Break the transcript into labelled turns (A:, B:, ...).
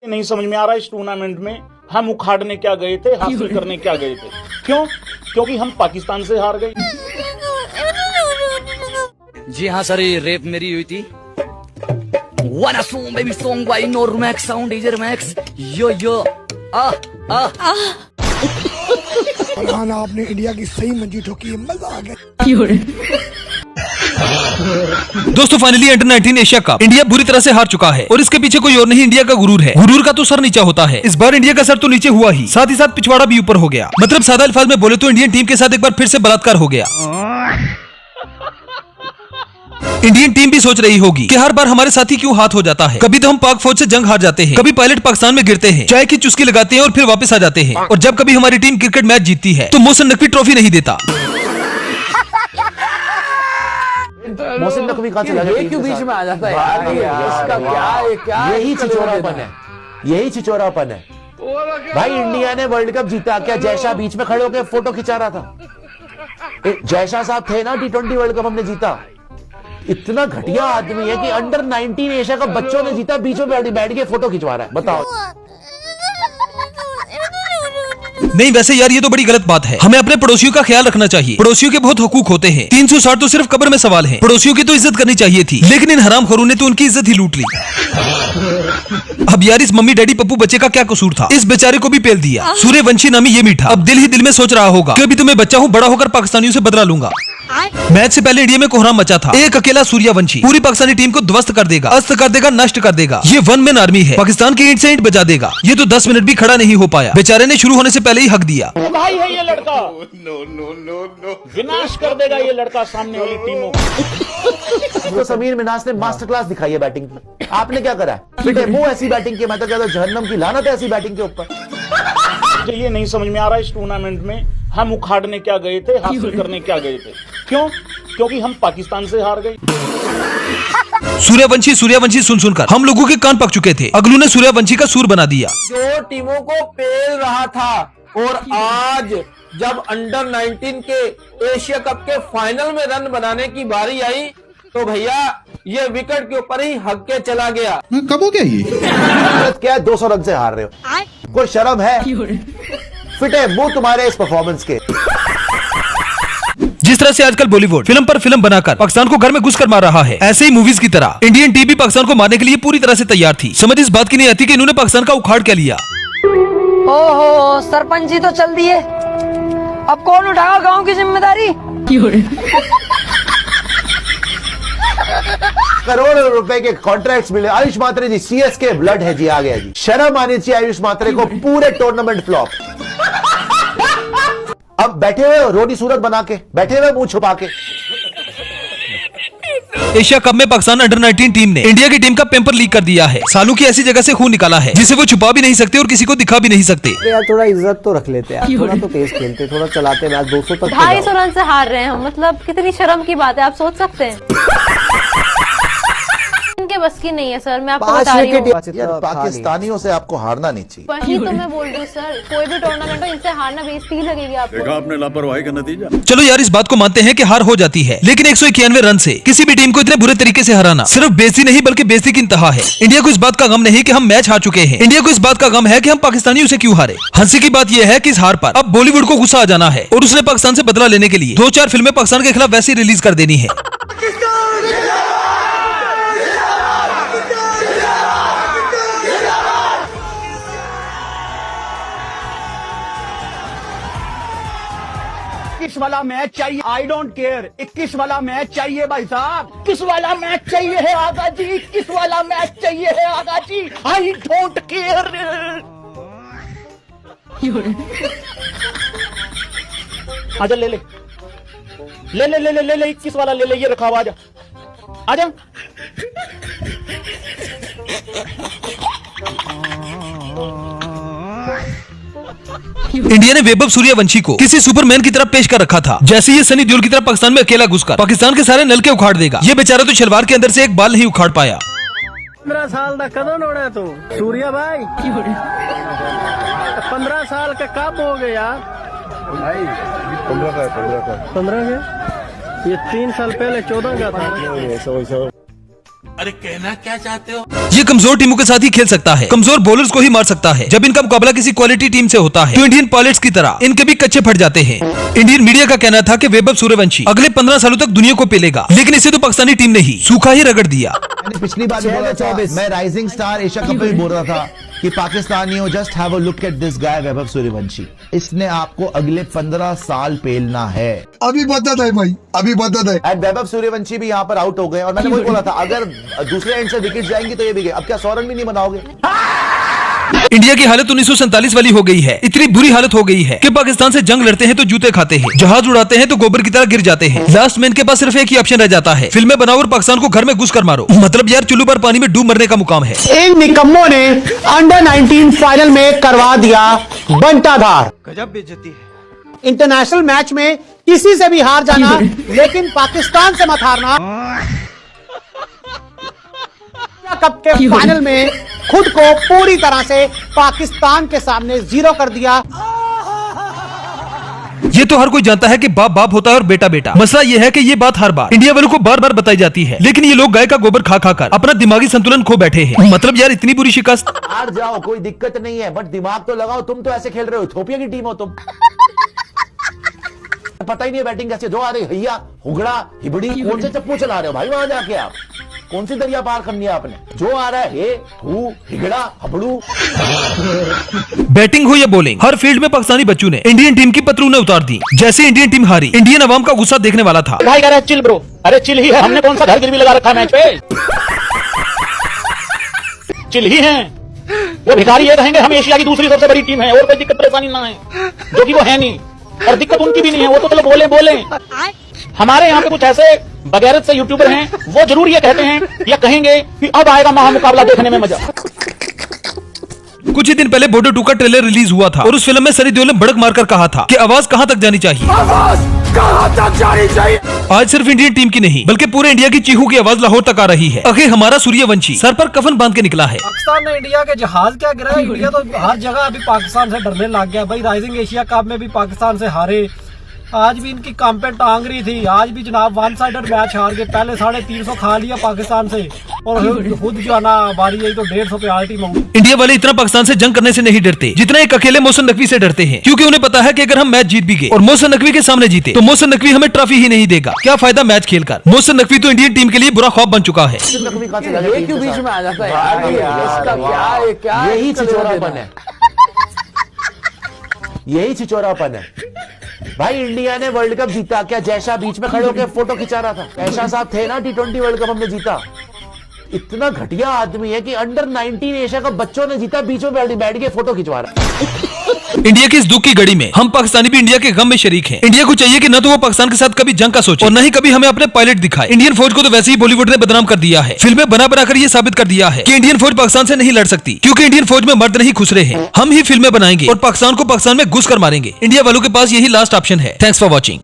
A: नहीं समझ में आ रहा इस टूर्नामेंट में हम उखाड़ने क्या गए थे, हासिल करने क्या गए थे। क्यों? क्योंकि हम पाकिस्तान से हार गए।
B: जी हाँ सर, ये रेप मेरी हुई थी। Wanna song baby song by Normax sound DJ Max yo yo
C: Farhan, आपने इंडिया की सही मंजी ठोकी, मजा आ गया।
D: दोस्तों finally under 19 Asia cup India बुरी तरह से हार चुका है और इसके पीछे कोई और नहीं, इंडिया का गुरूर है। गुरूर का तो सर नीचा होता है। इस बार इंडिया का सर तो नीचे हुआ ही, साथ ही साथ पिछवाड़ा भी ऊपर हो गया। मतलब सादा अल्फाज में बोले तो इंडियन टीम के साथ एक बार फिर से बलात्कार हो गया। इंडियन टीम भी सोच रही होगी कि हर बार हमारे साथी क्यों हाथ हो जाता है। कभी तो हम पाक फौज से जंग हार जाते हैं, कभी पायलट पाकिस्तान में गिरते हैं, चाय की चुस्की लगाते हैं और फिर वापस आ जाते हैं। और जब कभी हमारी टीम क्रिकेट मैच जीतती है तो मोहसिन नकवी ट्रॉफी नहीं देता।
E: मोहसिन नकवी कहाँ चला गया?
F: क्यों बीच में आ जाता है? इसका क्या
E: यही छिचोरापन है, यही छिचोरापन है भाई। इंडिया ने वर्ल्ड कप जीता, क्या जयशाह बीच में खड़े होकर फोटो खिंचा रहा था? जयशाह साहब थे ना, T20 वर्ल्ड कप हमने जीता। इतना घटिया आदमी है कि अंडर 19 एशिया कप बच्चों ने जीता, बीच में बैठ के फोटो खिंचवा रहा है। बताओ।
D: नहीं वैसे यार ये तो बड़ी गलत बात है। हमें अपने पड़ोसियों का ख्याल रखना चाहिए। पड़ोसियों के बहुत हुकूक होते हैं। 360 तो सिर्फ कब्र में सवाल है। पड़ोसियों की तो इज्जत करनी चाहिए थी, लेकिन इन हरामखोरों ने तो उनकी इज्जत ही लूट ली। अब यार इस मम्मी डैडी पप्पू बच्चे का क्या कसूर था? इस बेचारे को भी पेल दिया। सूर्यवंशी नामी ये मीठा अब दिल ही दिल में सोच रहा होगा कि अभी तो मैं बच्चा हूँ, बड़ा होकर पाकिस्तानियों से बदला लूंगा। मैच से पहले इंडिया में कोहराम मचा था। एक अकेला सूर्यवंशी पूरी पाकिस्तानी टीम को ध्वस्त कर देगा, अस्त कर देगा, नष्ट कर देगा। ये वन मैन आर्मी है, पाकिस्तान की ईंट से ईंट बजा देगा। ये तो 10 मिनट भी खड़ा नहीं हो पाया। बेचारे ने शुरू होने से पहले ही हक दिया।
A: भाई है ये लड़का, नो विनाश कर देगा ये लड़का सामने वाली टीमों को।
E: तो समीर मिनाज ने मास्टर क्लास दिखाई है बैटिंग की। आपने क्या करा? बेटे मुंह ऐसी बैटिंग की, मैं तो कहता हूं जहन्नम की लानत है ऐसी बैटिंग के ऊपर।
A: ये नहीं समझ में आ रहा इस टूर्नामेंट में हम उखाड़ने क्या गए थे, हासिल करने क्या गए थे। क्यों? क्योंकि हम पाकिस्तान से हार गए।
D: सूर्यवंशी सुन सुनकर हम लोगों के कान पक चुके थे। अगलू ने सूर्यवंशी का सूर बना दिया।
F: जो टीमों को पेल रहा था, और आज जब अंडर 19 के एशिया कप के फाइनल में रन बनाने की बारी आई तो भैया ये विकेट के ऊपर ही हक के चला गया।
C: कब हो गया ये?
E: क्या 200 रन से हार रहे हो? कोई शर्म है? फिट है मुंह तुम्हारे इस परफॉर्मेंस के।
D: जिस तरह से आजकल बॉलीवुड फिल्म पर फिल्म बनाकर पाकिस्तान को घर में घुस कर मार रहा है, ऐसे ही मूवीज की तरह इंडियन टीम भी पाकिस्तान को मारने के लिए पूरी तरह से तैयार थी। समझ इस बात की नहीं आती कि इन्होंने पाकिस्तान का उखाड़ क्या लिया।
G: ओहो, सरपंच जी तो चल दिए, अब कौन उठाएगा गांव की जिम्मेदारी?
E: करोड़ों रुपए के कॉन्ट्रैक्ट्स मिले। आयुष मात्रे जी CSK ब्लड है जी, आ गया जी। शर्म आनी चाहिए आयुष मात्रे को। पूरे टूर्नामेंट फ्लॉप। अब बैठे हुए रोटी सूरत बना के बैठे हुए, मुंह छुपा के।
D: एशिया कप में पाकिस्तान अंडर 19 टीम ने इंडिया की टीम का पेपर लीक कर दिया है। सालों की ऐसी जगह से खून निकाला है जिसे वो छुपा भी नहीं सकते और किसी को दिखा भी नहीं सकते।
H: यार थोड़ा इज्जत तो रख लेते हैं, थोड़ा तो तेज खेलते, थोड़ा चलाते मैच। 200 तक
I: 250 रन से हार रहे हैं हम, मतलब कितनी शर्म की बात है, आप सोच सकते हैं। इनके बस की नहीं है सर, मैं आपको बता रही हूँ।
E: यार पाकिस्तानियों से आपको हारना नहीं चाहिए।
I: वही तो मैं बोल रही हूँ सर, कोई भी टूर्नामेंट हो इनसे हारना बेइज्जती ही लगेगी आपको।
J: देखा आपने लापरवाही का नतीजा।
D: चलो यार इस बात को मानते हैं कि हार हो जाती है, लेकिन 191 रन से किसी भी टीम को इतने बुरे तरीके से हराना सिर्फ बेइज्जती नहीं बल्कि बेइज्जती की इंतहा है। इंडिया को इस बात का गम नहीं कि हम मैच हार चुके हैं, इंडिया को इस बात का गम है कि हम पाकिस्तानियों से क्यों हारे। हंसी की बात यह है कि इस हार पर अब बॉलीवुड को गुस्सा आ जाना है और उसने पाकिस्तान से बदला लेने के लिए 2-4 फिल्में पाकिस्तान के खिलाफ वैसी रिलीज कर देनी है।
F: वाला मैच चाहिए, आई डोंट केयर। 21 वाला मैच चाहिए भाई साहब।
A: 21 वाला मैच चाहिए है आगा जी, 21 वाला मैच चाहिए है आगा जी। I don't care. आजा ले ले 21 वाला ले ले, ये रखा हुआ। आजा आजा।
D: इंडिया ने वैभव सूर्यवंशी को किसी सुपरमैन की तरह पेश कर रखा था, जैसे ये सनी देओल की तरह पाकिस्तान में अकेला घुसकर पाकिस्तान के सारे नलके उखाड़ देगा। ये बेचारा तो शलवार के अंदर से एक बाल नहीं उखाड़ पाया।
F: 15 साल का कदम नोड़ा तू सूर्या भाई। 15 साल का कब हो गया? 15 का ये 3 साल पहले 14 का था।
E: अरे कहना क्या चाहते हो?
D: ये कमजोर टीमों के साथ ही खेल सकता है, कमजोर बॉलर्स को ही मार सकता है। जब इनका मुकाबला किसी क्वालिटी टीम से होता है तो इंडियन पायलट्स की तरह इनके भी कच्चे फट जाते हैं। इंडियन मीडिया का कहना था कि वैभव सूर्यवंशी अगले 15 सालों तक दुनिया को पेलेगा, लेकिन इसे तो पाकिस्तानी टीम ने ही सूखा ही रगड़ दिया।
J: पिछली बार बोला था, मैं राइजिंग स्टार एशिया कप में भी बोल रहा था कि पाकिस्तानियों just have a look at this guy Vaibhav Suryavanshi, इसने आपको अगले 15 साल पेलना है।
C: अभी बदत है भाई, अभी बदत है।
E: एंड वैभव सूर्यवंशी भी यहाँ पर आउट हो गए और मैंने वही बोला था अगर दूसरे एंड से विकेट जाएंगी तो ये भी गए। अब क्या 100 रन भी नहीं बनाओगे?
D: इंडिया की हालत 1947 वाली हो गई है। इतनी बुरी हालत हो गई है कि पाकिस्तान से जंग लड़ते हैं तो जूते खाते हैं, जहाज उड़ाते हैं तो गोबर की तरह गिर जाते हैं। लास्ट में इनके पास सिर्फ एक ही ऑप्शन रह जाता है, फिल्में बनाओ और पाकिस्तान को घर में घुस कर मारो। मतलब यार चुल्लू पर पानी में डूब मरने का मुकाम है।
F: इन निकम्मों ने अंडर 19 फाइनल में करवा दिया बंटाधार।
H: गजब बेइज्जती है।
F: इंटरनेशनल मैच में किसी से भी हार जाना, लेकिन पाकिस्तान से मत हारना। कप के फाइनल में खुद को पूरी तरह से पाकिस्तान के सामने जीरो कर दिया।
D: ये तो हर कोई जानता है कि बाप बाप होता है और बेटा बेटा। मसला ये है कि ये बात हर बार इंडिया वालों को बार बार बताई जाती है, लेकिन ये लोग गाय का गोबर खा खा कर अपना दिमागी संतुलन खो बैठे हैं। मतलब यार इतनी बुरी शिकस्त।
E: हार जाओ कोई दिक्कत नहीं है, बट दिमाग तो लगाओ। तुम तो ऐसे खेल रहे हो, इथोपिया की टीम हो तुम। पता ही नहीं बैटिंग कैसे, जो आ रही हैया हुगड़ा हिबड़ी, कौन से चप्पू चला रहे हो भाई वहां जाके आप? कौन सी दरिया पार करनी है आपने? जो आ रहा है हे हु हिगड़ा हबड़ू।
D: बैटिंग हो या बॉलिंग, हर फील्ड में पाकिस्तानी बच्चों ने इंडियन टीम की पतलूनें उतार दी। जैसे इंडियन टीम हारी, इंडियन अवाम का गुस्सा देखने वाला था।
A: भाई कह रहा है चिल ब्रो, अरे चिल ही है, हमने कौन सा घर गिरवी लगा रखा है मैच पे? चिल ही है, वो भिखारी ये कहेंगे हम एशिया की दूसरी सबसे बड़ी टीम है और कोई दिक्कत परेशानी ना है, जो कि वो है नहीं और दिक्कत उनकी भी नहीं है। वो तो चलो बोले बोले। हमारे यहाँ पे कुछ ऐसे बगैरत से यूट्यूबर हैं, वो जरूर ये कहते हैं या कहेंगे कि अब आएगा महामुकाबला देखने में मजा।
D: कुछ ही दिन पहले बॉर्डर 2 का ट्रेलर रिलीज हुआ था और उस फिल्म में सनी देओल ने भड़क मारकर कहा था कि आवाज कहां तक जानी चाहिए।
C: आवाज कहां तक जानी चाहिए?
D: आज सिर्फ इंडियन टीम की नहीं बल्कि पूरे इंडिया की चीखू की आवाज लाहौर तक आ रही है। आखिर हमारा सूर्यवंशी सर पर कफन बांध के निकला है।
F: पाकिस्तान ने इंडिया के जहाज क्या गिरा है? इंडिया तो हर जगह अभी पाकिस्तान से डरने लग गया भाई। राइजिंग एशिया कप में भी पाकिस्तान से हारे, आज भी इनकी कांपे टांग रही थी। आज भी जनाब वन साइडेड मैच हार गए। पहले 350 खा लिया पाकिस्तान से और खुद जो है ना बारी आई तो 150 पे आल्टी मांगी।
D: इंडिया वाले इतना पाकिस्तान से जंग करने से नहीं डरते जितना एक अकेले मोहसिन नकवी से डरते हैं, क्योंकि उन्हें पता है कि अगर हम मैच जीत भी गए और मोहसिन नकवी के सामने जीते तो मोहसिन नकवी हमें ट्रॉफी ही नहीं देगा। क्या फायदा मैच खेलकर? मोहसिन नकवी तो इंडियन टीम के लिए बुरा ख्वाब बन चुका है।
E: ये क्यों बीच में आ जाता है? यही छिचोरापन है, यही छिचोरापन है भाई। इंडिया ने वर्ल्ड कप जीता, क्या जयशाह बीच में खड़े होकर फोटो खिंचा रहा था? जयशाह साहब थे ना, T20 वर्ल्ड कप हमने जीता। इतना घटिया आदमी है कि अंडर 19 एशिया कप बच्चों ने जीता, बीच में बैठ के फोटो खिंचवा रहा है।
D: इंडिया की इस दुख की घड़ी में हम पाकिस्तानी भी इंडिया के गम में शरीक हैं। इंडिया को चाहिए कि न तो वो पाकिस्तान के साथ कभी जंग का सोचे और न ही कभी हमें अपने पायलट दिखाए। इंडियन फौज को तो वैसे ही बॉलीवुड ने बदनाम कर दिया है, फिल्में बना बनाकर ये साबित कर दिया है कि इंडियन फौज पाकिस्तान से नहीं लड़ सकती, क्योंकि इंडियन फौज में मर्द नहीं खुसरे हैं। हम ही फिल्में बनाएंगे और पाकिस्तान को पाकिस्तान में घुस कर मारेंगे। इंडिया वालों के पास यही लास्ट ऑप्शन है। Thanks for watching.